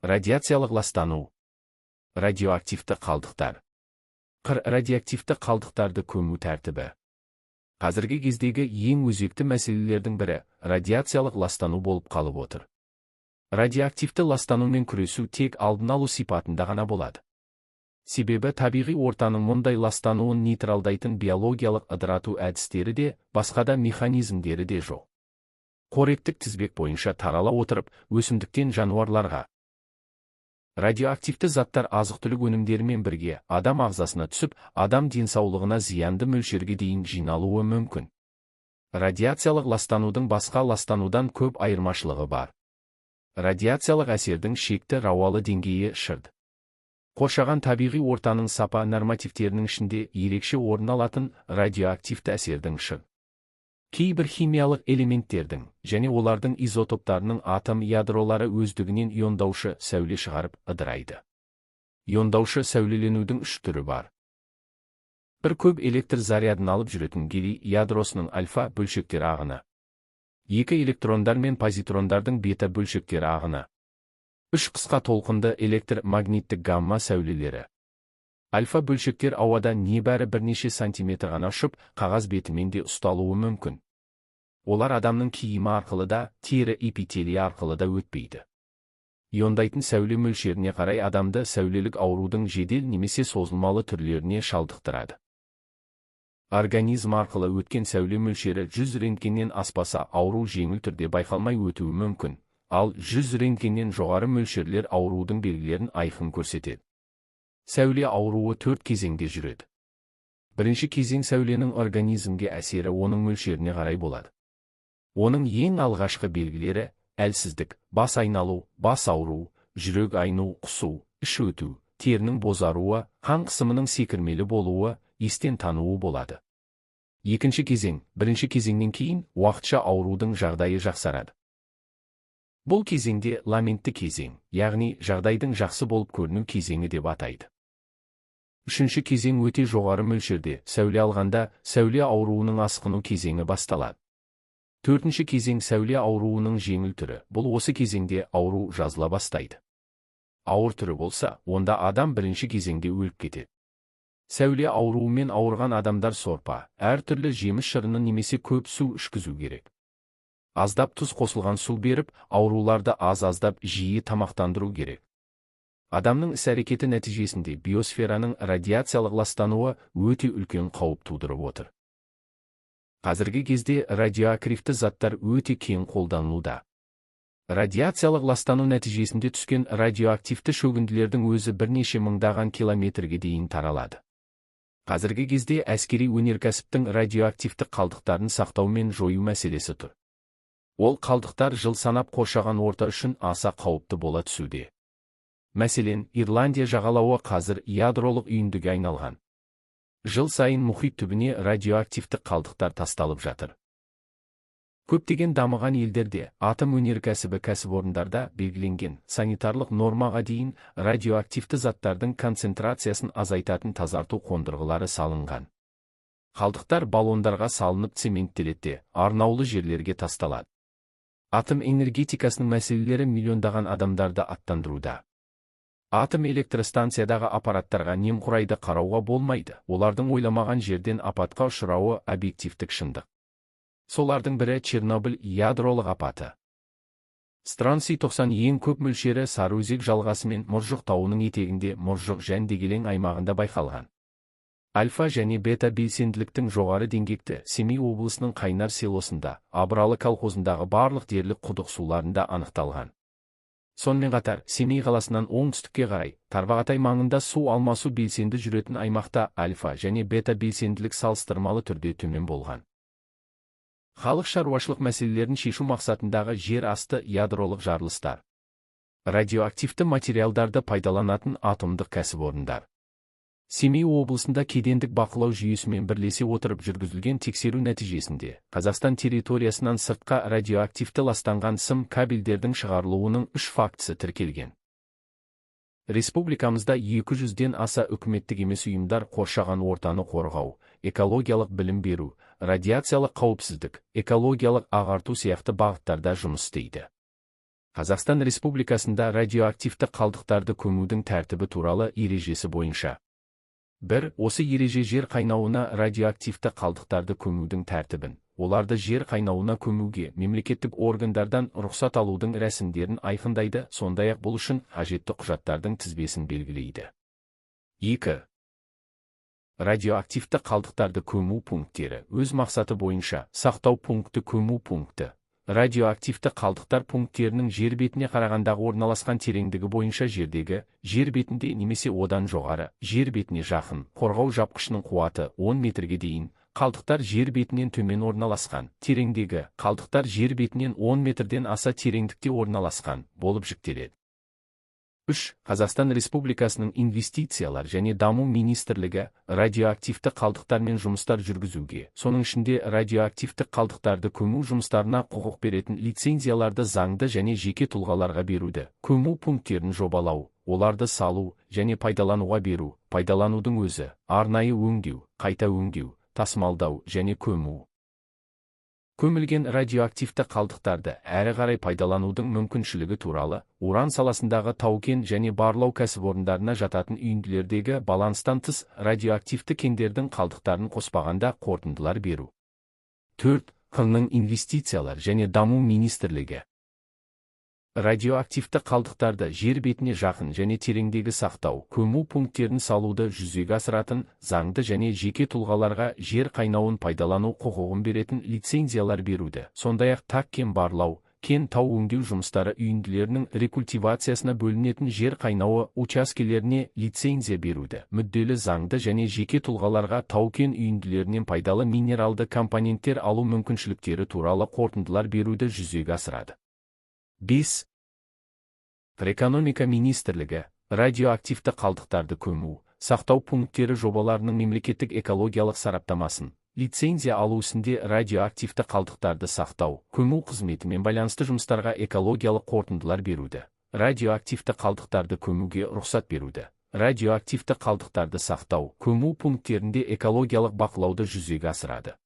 Радиациялық ластану. Радиоактивті қалдықтар. Радиоактивті қалдықтарды көму тәртібі. Қазіргі кездегі ең өзекті мәселелердің бірі радиациялық ластану болып қалып отыр. Радиоактивті ластанумен күресу тек алдын алу сипатында ғана болады. Себебі табиғи ортаның мұндай ластануын нейтралдайтын биологиялық ыдырату әдістері де, басқа да механизмдері де жоқ. Қоректік тізбек бойынша тарала отырып, өсімдіктен жануарларға. Радиоактивті заттар азық-түлік өнімдерімен бірге адам ағзасына түсіп, адам денсаулығына зиянды мөлшерге дейін жиналуы мүмкін. Радиациялық ластанудың басқа ластанудан көп айырмашылығы бар. Радиациялық әсердің шекті рауалы деңгейі шырд. Қоршаған табиғи ортаның сапа нормативтерінің ішінде ерекше орын алатын радиоактивті әсердің шырд. Кейбір химиялық элементтердің және олардың изотоптарының атом ядролары өздігінен иондаушы сәуле шығарып ыдырайды. Иондаушы сәулеленудің үш түрі бар. Бір көп электр зарядын алып жүретін гелий ядросының альфа бөлшектер ағыны. Екі электрондар мен позитрондардың бета бөлшектер ағыны. Үш қысқа толқынды электромагниттік гамма сәулелері. Альфа бөлшектер ауада небәрі бірнеше сантиметр ғана ұшып, қағаз бетімен де ұсталуы мүмкін. Олар адамның киімі арқылы да, тері эпителийі арқылы да өтпейді. Иондайтын сәуле мөлшеріне қарай адамды сәулелік аурудың жедел немесе созылмалы түрлеріне шалдықтырады. Организм арқылы өткен сәуле мөлшері 100 рентгеннен аспаса ауру жеңіл түрде байқалмай өтуі мүмкін, ал 100 рентгеннен жоғары мөлшерлер аурудың белгілерін айқын көрсетеді. Сәуле ауруы 4 кезеңде жүреді. Бірінші кезең сәуленің организмге әсері оның мөлшеріне қарай болады. Оның ең алғашқы белгілері әлсіздік, бас айналу, бас ауру, жүрек айну, құсу, іш өту, терінің бозаруы, қан қысымының секірмелі болуы, естен тануы болады. Екінші кезең, бірінші кезеңнен кейін уақытша аурудың жағдайы жақсарады. Бұл кезеңде ламентті кезең, яғни жағдайдың жақсы болып көріну кезеңі деп атайды. Үшінші кезең өте жоғары мөлшерде сәуле алғанда сәуле ауруының асқыну кезеңі басталады. Төртінші кезең сәуле ауруының жеңіл түрі. Бұл осы кезеңде ауру жазыла бастайды. Ауыр түрі болса, онда адам бірінші кезеңде өліп кетеді. Сәуле ауруымен ауырған адамдар сорпа, әртүрлі жеміс шырыны немесе көп су ішкізу керек. Аздап тұз қосылған су беріп, ауруларды аз-аздап жиі тамақтандыру керек. Адамның іс-әрекеті нәтижесінде биосфераның радиациялық ластануы өте үлкен қауіп тудырып отыр. Қазіргі кезде радиоактивті заттар өте кең қолданылуда. Радиациялық ластану нәтижесінде түскен радиоактивті шөгінділердің өзі бірнеше мыңдаған километрге дейін таралады. Қазіргі кезде әскери өнеркәсіптің радиоактивті қалдықтарын сақтау мен жою мәселесі тұр. Ол қалдықтар жыл санап қоршаған орта үшін аса қауіпті бола түсуде. Мәселен, Ирландия жағалауы қазір ядролық үйіндіге айналған. Жыл сайын мұхит түбіне радиоактивті қалдықтар тасталып жатыр. Көптеген дамыған елдерде атом өнеркәсібі кәсіпорындарда белгіленген санитарлық нормаға дейін радиоактивті заттардың концентрациясын азайтатын тазарту қондырғылары салынған. Қалдықтар баллондарға салынып цементтеледі, арнаулы жерлерге тасталады. Атом энергетикасының мәселелері миллиондаған адамдарды аттандыруда. Атом электростанциядағы аппараттарға немқұрайды қарауға болмайды, олардың ойламаған жерден апатқа ұшырауы объективтік шындық. Солардың бірі Чернобыль ядролық апаты. Стронций 90 ең көп мөлшері Сарыөзек жалғасы мен Мұржық тауының етегінде Мұржық жәндегелең аймағында байқалған. Альфа және бета белсенділіктің жоғары деңгекті Семей облысының Қайнар селосында, Абралы колхозындағы барлық дерлік құдық суларында анықталған. Сонымен қатар, Семей қаласынан оңтүстікке қарай, Тарбағатай маңында су алмасу белсенді жүретін аймақта альфа және бета белсенділік салыстырмалы түрде төмен болған. Халық шаруашылық мәселелерін шешу мақсатындағы жер асты ядролық жарылыстар. Радиоактивті материалдарды пайдаланатын атомдық кәсіпорындар. Семей облысында кедендік бақылау жүйесімен бірлесе отырып жүргізілген тексеру нәтижесінде Қазақстан территориясынан сыртқа радиоактивті ластанған сым кабельдердің шығарылуының 3 фактісі тіркелген. Республикамызда 200-ден аса үкіметтік емес ұйымдар қоршаған ортаны қорғау, экологиялық білім беру, радиациялық қауіпсіздік, экологиялық ағарту сияқты бағыттарда жұмыс істейді. Қазақстан Республикасында радиоактивті қалдықтарды көмудің тәртібі туралы ережесі бойынша. 1. Осы ереже жер қайнауына радиоактивті қалдықтарды көмудің тәртібін, оларды жер қайнауына көмуге мемлекеттік органдардан рұқсат алудың рәсімдерін айқындайды, сондай-ақ бұл үшін қажетті құжаттардың тізбесін белгілейді. 2. Радиоактивті қалдықтарды көму пункттері өз мақсаты бойынша сақтау пункті, көму пункті. Радиоактивті қалдықтар пункттерінің жер бетіне қарағандағы орналасқан тереңдігі бойынша жердегі, жер бетінде немесе одан жоғары, жер бетіне жақын, қорғау жапқышының қуаты 10 метрге дейін, қалдықтар жер бетінен төмен орналасқан, тереңдігі, қалдықтар жер бетінен 10 метрден аса тереңдікте орналасқан болып жіктеледі. 3. Қазақстан Республикасының инвестициялар және даму министрлігі радиоактивті қалдықтармен жұмыстар жүргізуге, соның ішінде радиоактивті қалдықтарды көму жұмыстарына құқық беретін лицензияларды заңды және жеке тұлғаларға беруді, көму пункттерін жобалау, оларды салу және пайдалануға беру, пайдаланудың өзі, арнайы өңдеу, қайта өңдеу, тасымалдау және көму. Көмілген радиоактивті қалдықтарды әрі қарай пайдаланудың мүмкіншілігі туралы, уран саласындағы тау-кен және барлау кәсіпорындарына жататын үйінділердегі баланстан тыс радиоактивті кендердің қалдықтарын қоспағанда қорытындылар беру. 4. Қның инвестициялар және даму министрлігі радиоактивті қалдықтарды жер бетіне жақын және тереңдегі сақтау, көму пункттерін салуды жүзеге асыратын, заңды және жеке тұлғаларға жер қайнауын пайдалану құқығын беретін лицензиялар беруді, сондай-ақ тақ-кен барлау, кен тау өңдеу жұмыстары үйінділерінің рекультивациясына бөлінетін жер қайнауы учаскелеріне лицензия беруді, мүдделі заңды және жеке тұлғаларға тау-кен үйінділерінен пайдалы минералды компоненттер алу мүмкіншіліктері туралы қорытындылар беруді жүзеге асырады. 5. Экономика министрлігі радиоактивті қалдықтарды көму, сақтау пункттері жобаларының мемлекеттік экологиялық сараптамасын, лицензия алу ісінде радиоактивті қалдықтарды сақтау, көму қызметімен байланысты жұмыстарға экологиялық қорытындылар беруді, радиоактивті қалдықтарды көмуге рұқсат беруді, радиоактивті қалдықтарды сақтау, көму пункттерінде экологиялық бақылауды жүзеге асырады.